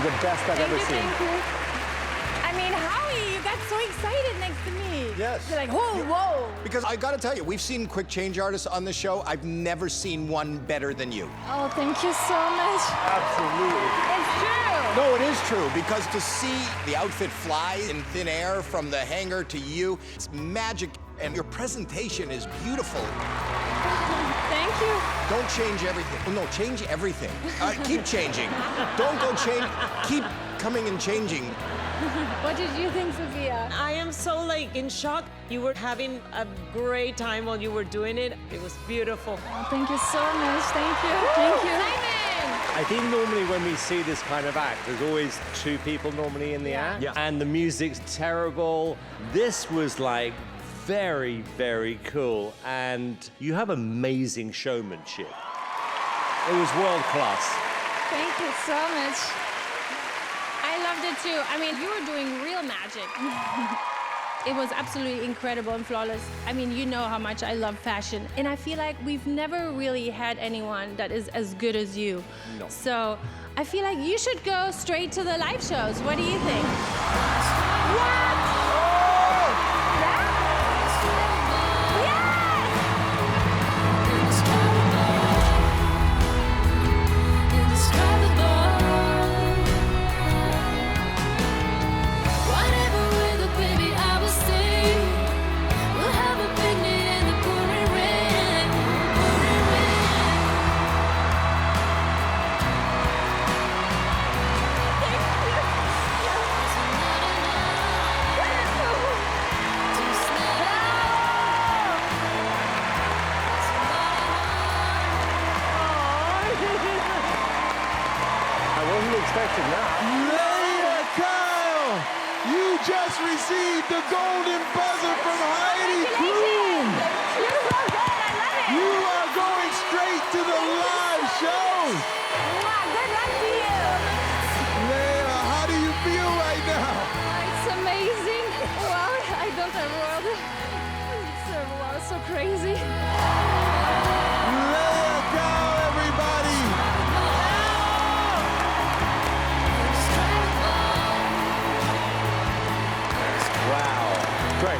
the best I've ever seen. Thank you. I mean, Howie, you got so excited next to me. Yes. You're like, whoa, whoa. Because I gotta tell you, we've seen quick change artists on the show. I've never seen one better than you. Oh, thank you so much. Absolutely. It's true. No, it is true, because to see the outfit fly in thin air from the hangar to you, it's magic, and your presentation is beautiful. Thank you. Don't change everything. Oh, no, change everything. Keep changing. Don't go change. Keep coming and changing. What did you think, Sophia? I am so in shock. You were having a great time while you were doing it. It was beautiful. Oh, thank you so much. Thank you. Thank you. I think normally when we see this kind of act, there's always two people normally in the act. Yeah. And the music's terrible. This was like very, very cool. And you have amazing showmanship. It was world class. Thank you so much. I loved it too. I mean, you were doing real magic. It was absolutely incredible and flawless. I mean, you know how much I love fashion. And I feel like we've never really had anyone that is as good as you. No. So I feel like you should go straight to the live shows. What do you think? What? Expecting that. Leia Kyle, you just received the golden buzzer from Heidi Klum. You're so good. I love it. You are going straight to the live shows. Wow, good luck to you. Leia, how do you feel right now? It's amazing. Wow, I don't have words. It's so crazy. Leia Kyle, everybody. Wow. Great.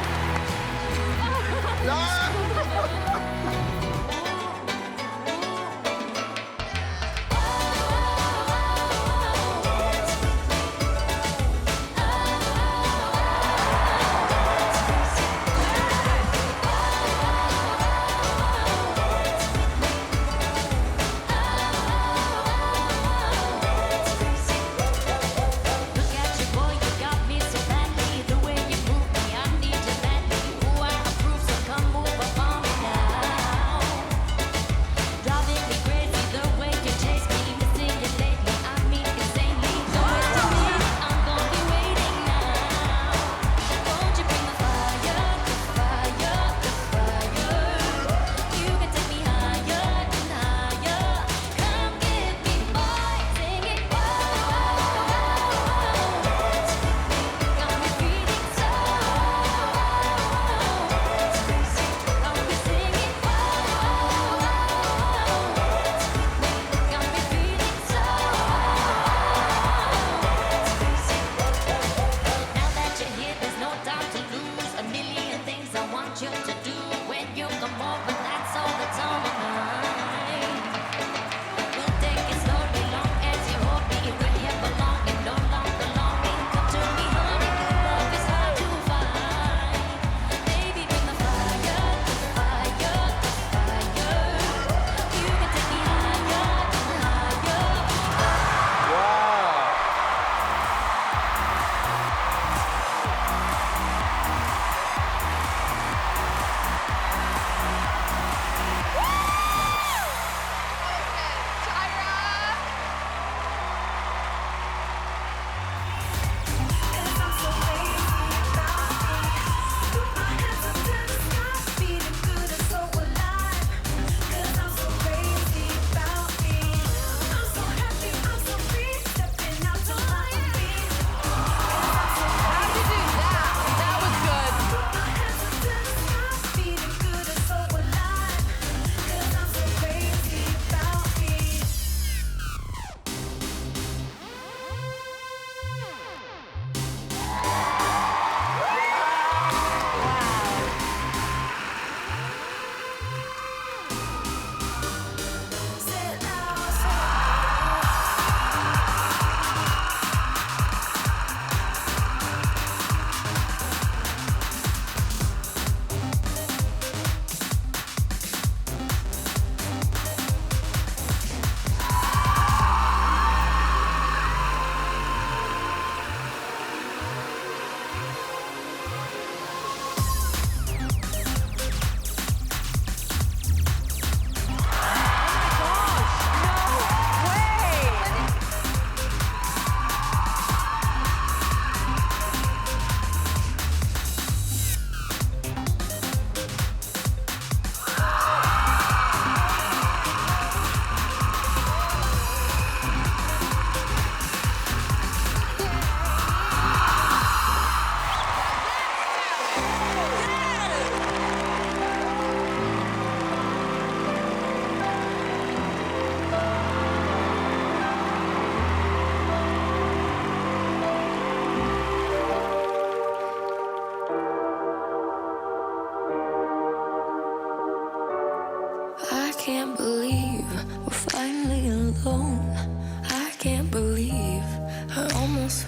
Look at you, boy, you got me so badly. The way you move me, I need your man.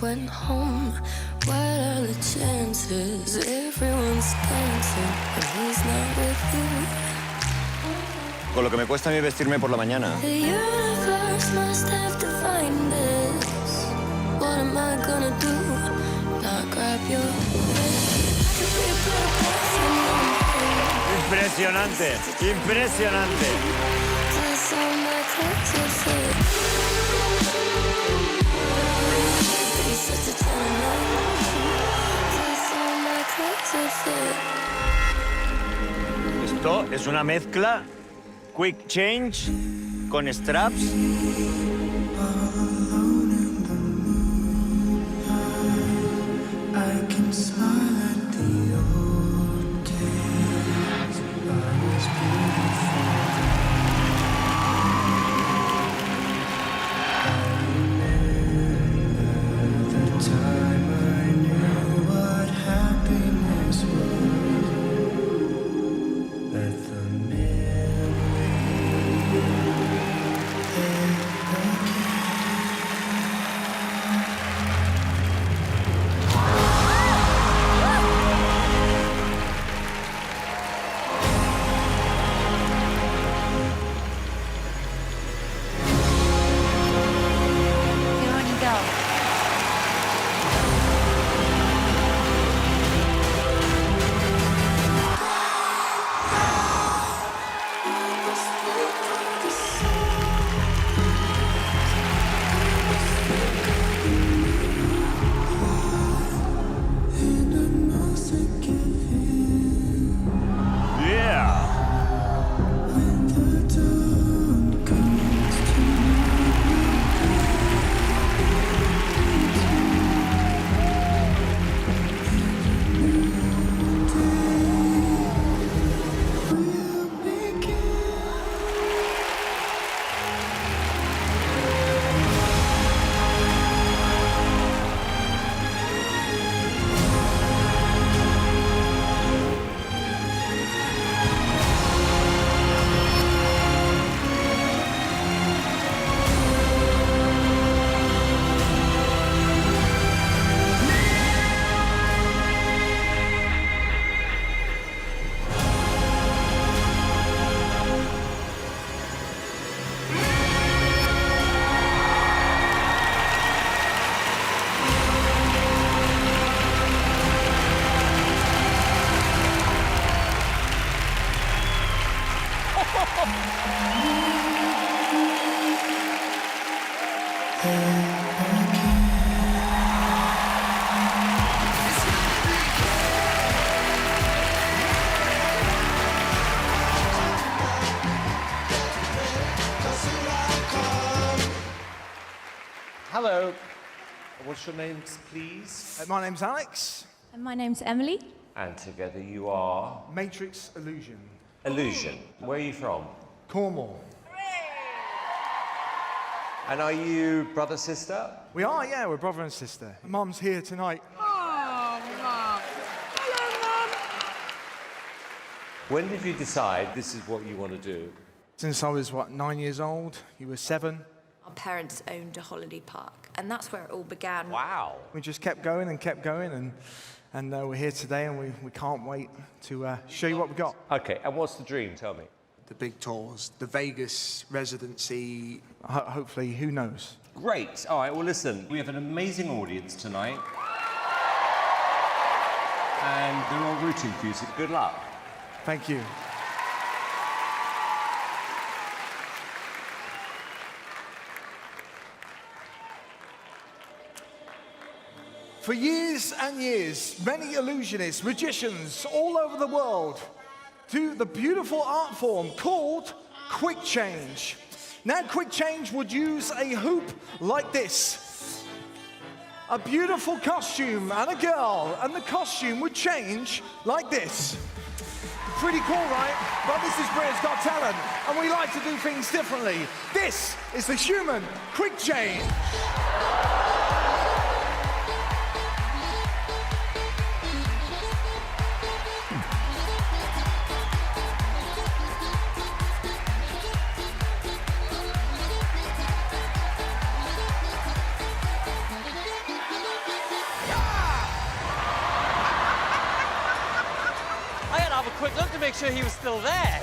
went home. What are the chances? Everyone's dancing and he's not with you. Con lo que me cuesta a mí vestirme por la mañana. The universe must have defined this. What am I gonna do? Not grab your wrist. Impresionante, impresionante. That's all my clothes would fit. He's such a gentleman. That's all my clothes would fit. Esto es una mezcla quick change con straps. I can smile at the old days. I was beautiful. I remember the time I knew what happiness was. Let the Hello. What's your names, please? My name's Alex. And my name's Emily. And together you are? Matrix Illusion. Illusion. Where are you from? Cornwall. And are you brother, sister? We are, yeah, we're brother and sister. Mum's here tonight. Oh, Mom. Hello, Mom. When did you decide this is what you want to do? Since I was, 9 years old? You were 7. Our parents owned a holiday park, and that's where it all began. Wow. We just kept going, and we're here today, and we can't wait to show you what we got. Okay, and what's the dream? Tell me. The big tours, the Vegas residency, hopefully, who knows? Great. All right, well, listen, we have an amazing audience tonight. And they're all rooting for you, so good luck. Thank you. For years and years, many illusionists, magicians all over the world do the beautiful art form called quick change. Now, quick change would use a hoop like this. A beautiful costume and a girl, and the costume would change like this. Pretty cool, right? But this is Britain's Got Talent, and we like to do things differently. This is the human quick change. have a quick look to make sure he was still there.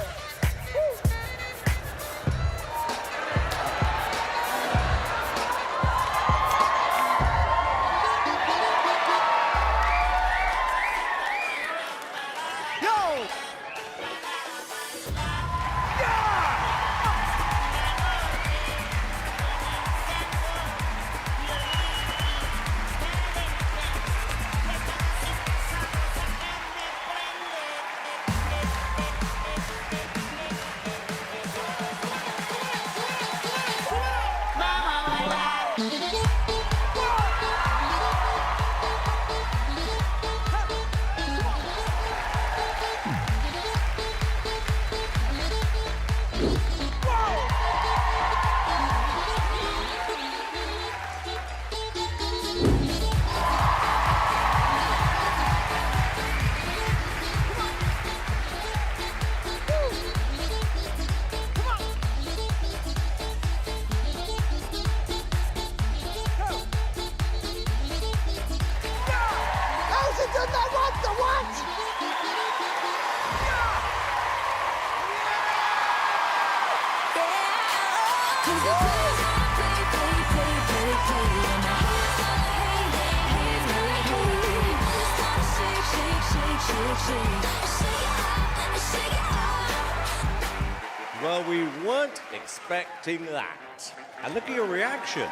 Well, we weren't expecting that. And look at your reaction.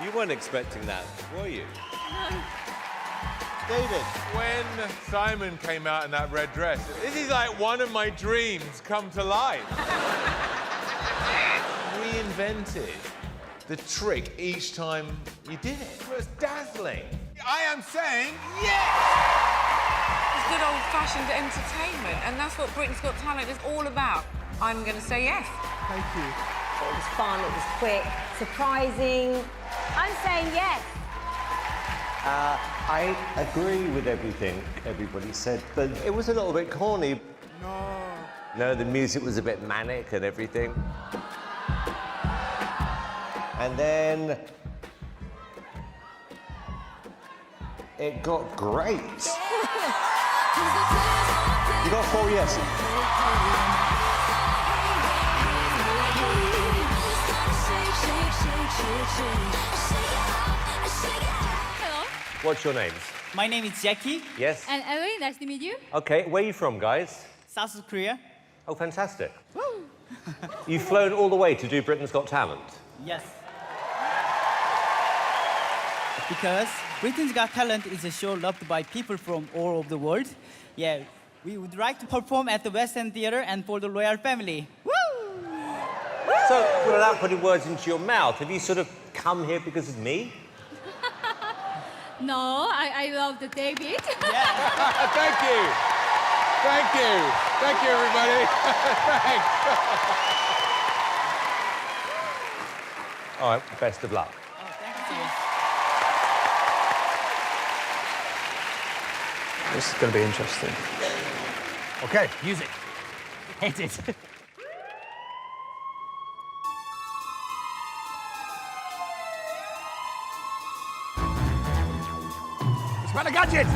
You weren't expecting that, were you? David. When Simon came out in that red dress, this is like one of my dreams come to life. Reinvented the trick each time you did it. It was dazzling. I am saying yes! It's good old-fashioned entertainment, and that's what Britain's Got Talent is all about. I'm going to say yes. Thank you. It was fun, it was quick, surprising. I'm saying yes. I agree with everything everybody said, but it was a little bit corny. No. No, the music was a bit manic and everything. And then it got great. You got 4 yeses. Hello. What's your names? My name is Jeki. Yes? And Ellie, nice to meet you. Okay, where are you from, guys? South Korea. Oh, fantastic. You've flown all the way to do Britain's Got Talent? Yes. Because Britain's Got Talent is a show loved by people from all over the world. Yeah, we would like to perform at the West End Theatre and for the royal family. So, without putting words into your mouth, have you sort of come here because of me? No, I love the David. Thank you. Thank you. Thank you, everybody. Thanks. All right, best of luck. This is going to be interesting. Okay, music. Hit it. It's about a gadget.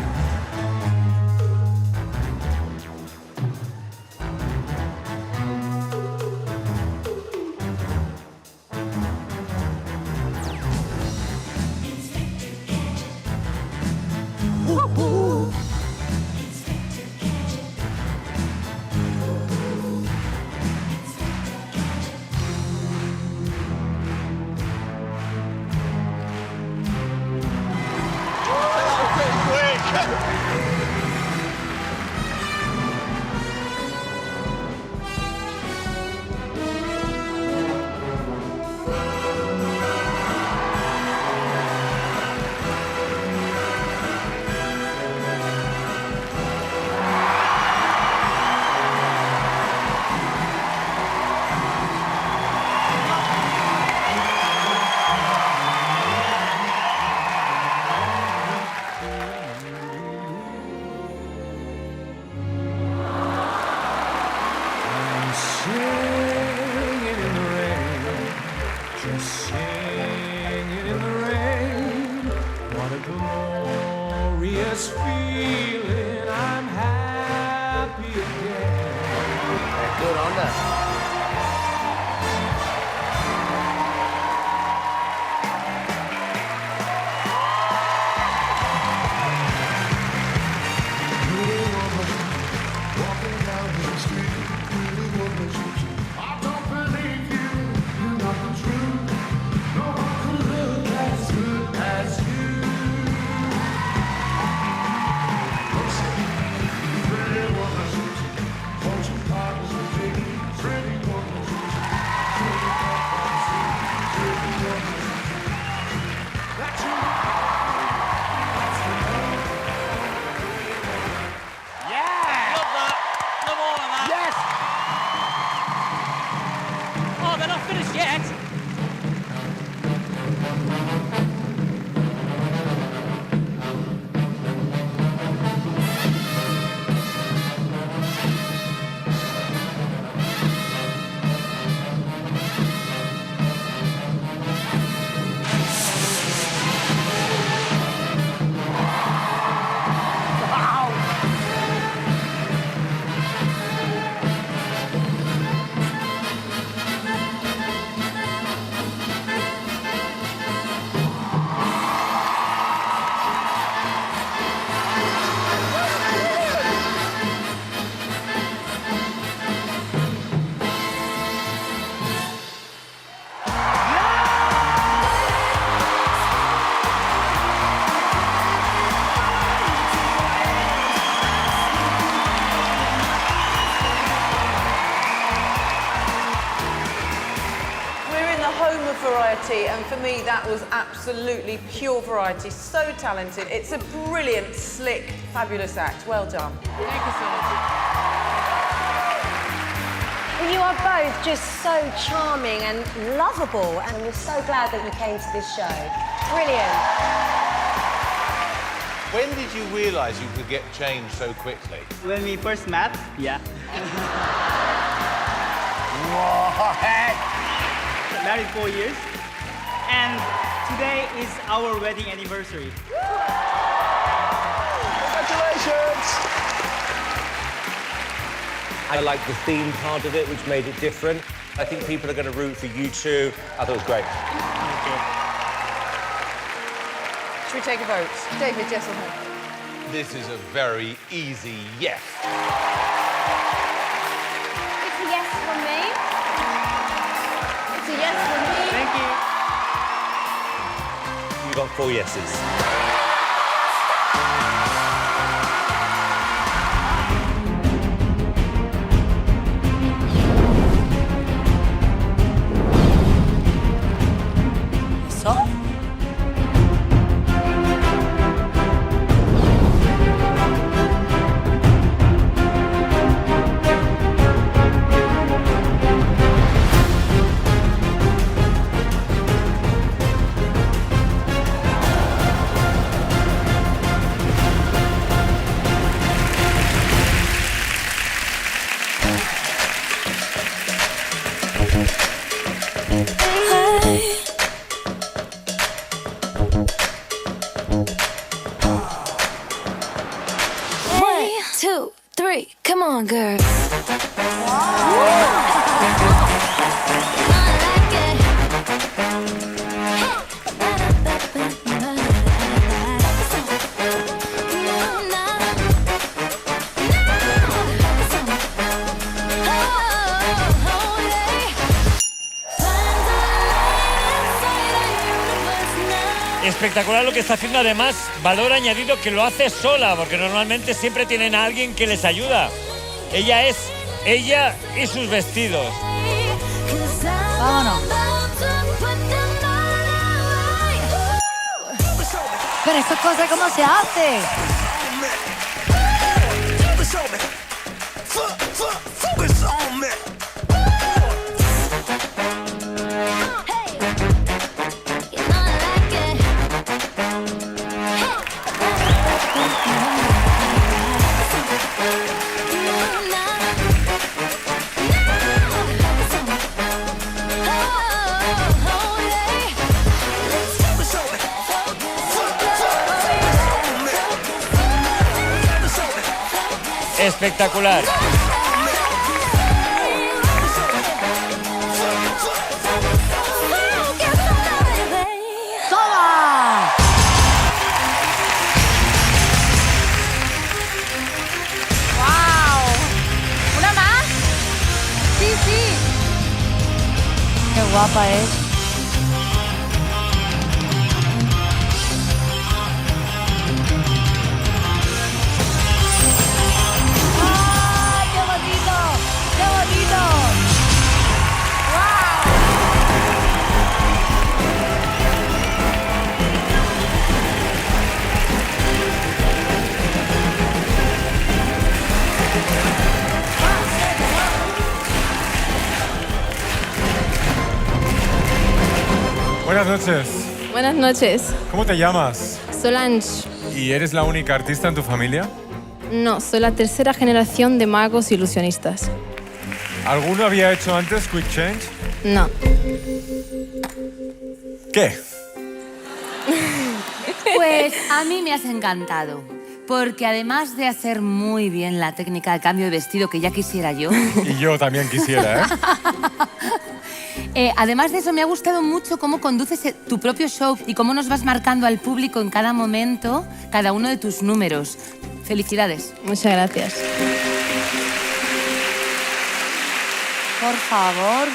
variety, and for me, that was absolutely pure variety. So talented. It's a brilliant, slick, fabulous act. Well done. Thank you so much. You are both just so charming and lovable, and we're so glad that you came to this show. Brilliant. When did you realise you could get changed so quickly? When we first met, yeah. Married 4 years, and today is our wedding anniversary. Congratulations! I like the theme part of it, which made it different. I think people are going to root for you two. I thought it was great. Should we take a vote? David, yes or no? This is a very easy yes. It's a yes from me. It's a yes from me. Thank you. You got 4 yeses. Come on, girl. Espectacular lo que está haciendo, además, valor añadido que lo hace sola, porque normalmente siempre tienen a alguien que les ayuda. Ella es ella y sus vestidos. Vámonos. Pero estas cosas, ¿cómo se hace? Espectacular. ¡Toma! ¡Wow! ¿Una más? Sí, sí. Qué guapa es. Buenas noches. Buenas noches. ¿Cómo te llamas? Solange. ¿Y eres la única artista en tu familia? No, soy la tercera generación de magos ilusionistas. ¿Alguno había hecho antes quickchange? No. ¿Qué? Pues a mí me has encantado. Porque además de hacer muy bien la técnica de cambio de vestido, que ya quisiera yo... Y yo también quisiera, ¿eh? Además de eso, me ha gustado mucho cómo conduces tu propio show y cómo nos vas marcando al público en cada momento, cada uno de tus números. Felicidades. Muchas gracias. Por favor,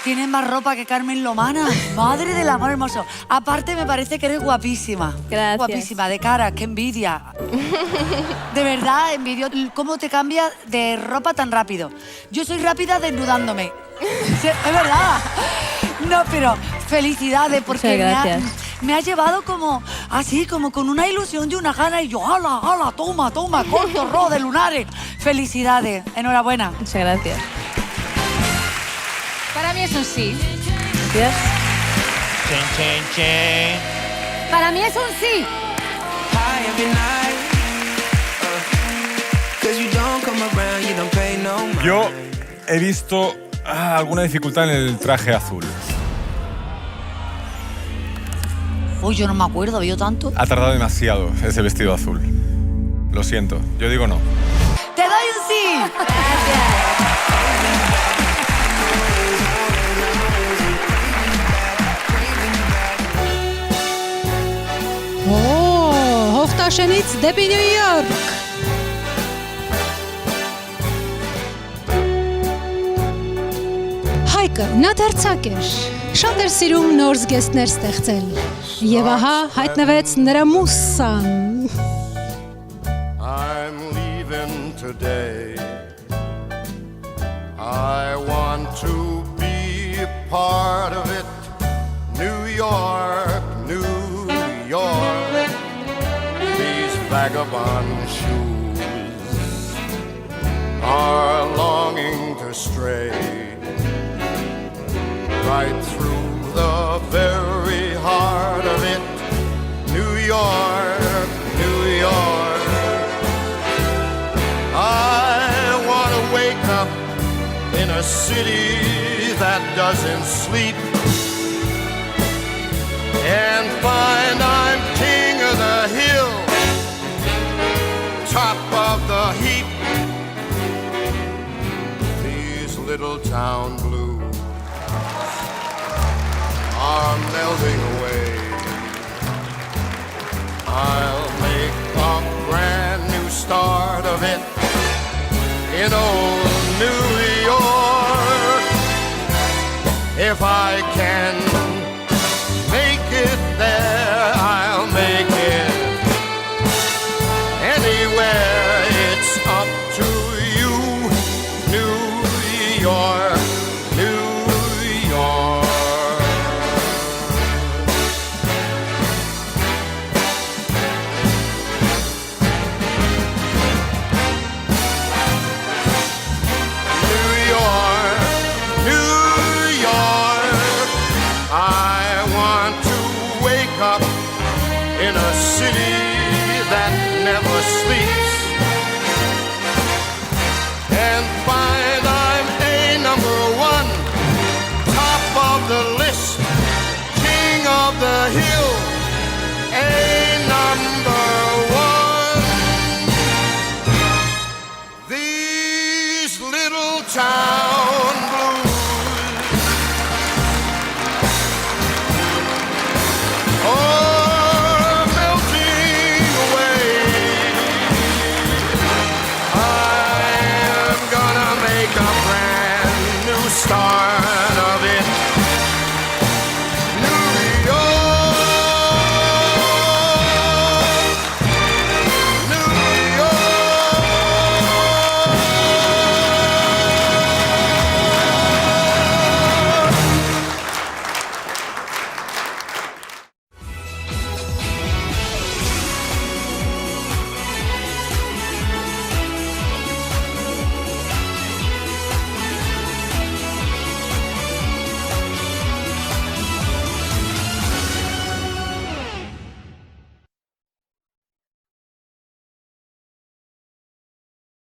tienes más ropa que Carmen Lomana. Madre del amor hermoso. Aparte, me parece que eres guapísima. Gracias. Guapísima, de cara, qué envidia. De verdad, envidio cómo te cambias de ropa tan rápido. Yo soy rápida desnudándome. Sí, es verdad. No, pero felicidades porque gracias. me ha llevado como así, como con una ilusión y una gana y yo, ¡hala, hala, toma, toma, corto, ro de lunares! Felicidades, enhorabuena. Muchas gracias. Para mí es un sí. Gracias. Chen, chen, chen. Para mí es un sí. Yo he visto alguna dificultad en el traje azul. Uy, yo no me acuerdo, ¿vio tanto? Ha tardado demasiado ese vestido azul. Lo siento, yo digo no. ¡Te doy un sí! Հովտաշենից դեպի Նյու Յորք։ Հայկը նա դարձակ էր, շատ էր սիրում նոր զգեստներ ստեղծել, եւ ահա հայտնվեց նրա մուսան։ I'm leaving today. I want to be a part of it. New York, New York. These vagabond shoes are longing to stray right through the very heart of it. New York, New York. I want to wake up in a city that doesn't sleep and find I'm king of the hill, top of the heap. These little town blues are melting away. I'll make a brand new start of it in old New York. If I can make it there, I'll make it anywhere. It's up to you, New York, New York. Up in a city that never sleeps and find I'm a number one, top of the list, king of the hill, a number one. These little town blues are melting away. I am gonna make a brand new start.